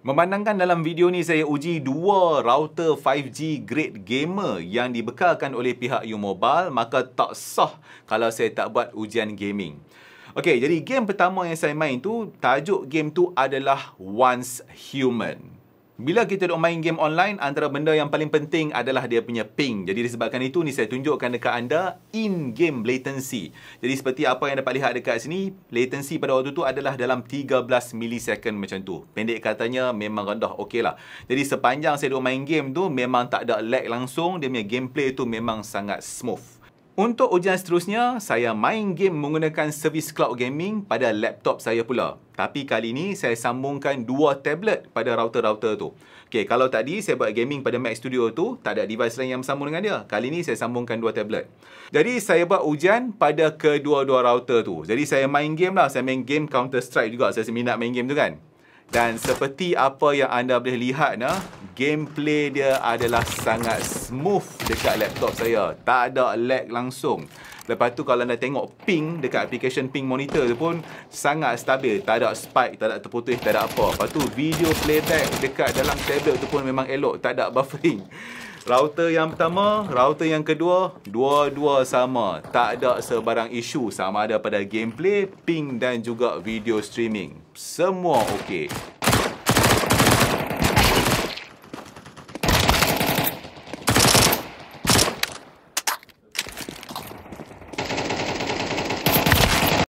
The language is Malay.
Memandangkan dalam video ni saya uji dua router 5G grade gamer yang dibekalkan oleh pihak U Mobile, maka tak sah kalau saya tak buat ujian gaming. Okey, jadi game pertama yang saya main tu, tajuk game tu adalah Once Human. Bila kita duk main game online, antara benda yang paling penting adalah dia punya ping. Jadi disebabkan itu ni saya tunjukkan dekat anda in-game latency. Jadi seperti apa yang dapat lihat dekat sini, latency pada waktu tu adalah dalam 13 milisecond macam tu. Pendek katanya memang rendah, okey lah. Jadi sepanjang saya duk main game tu memang tak ada lag langsung, dia punya gameplay tu memang sangat smooth. Untuk ujian seterusnya, saya main game menggunakan servis cloud gaming pada laptop saya pula. Tapi kali ni saya sambungkan dua tablet pada router-router tu. Okey, kalau tadi saya buat gaming pada Mac Studio tu, tak ada device lain yang bersambung dengan dia. Kali ni saya sambungkan dua tablet. Jadi saya buat ujian pada kedua-dua router tu. Jadi saya main game lah, saya main game Counter Strike juga. Saya minat main game tu kan. Dan seperti apa yang anda boleh lihat nah, gameplay dia adalah sangat smooth dekat laptop saya. Tak ada lag langsung. Lepas tu kalau anda tengok ping dekat application ping monitor tu pun sangat stabil. Tak ada spike, tak ada terputus, tak ada apa. Lepas tu video playback dekat dalam tablet tu pun memang elok. Tak ada buffering. Router yang pertama, router yang kedua, dua-dua sama. Tak ada sebarang isu sama ada pada gameplay, ping dan juga video streaming. Semua okey.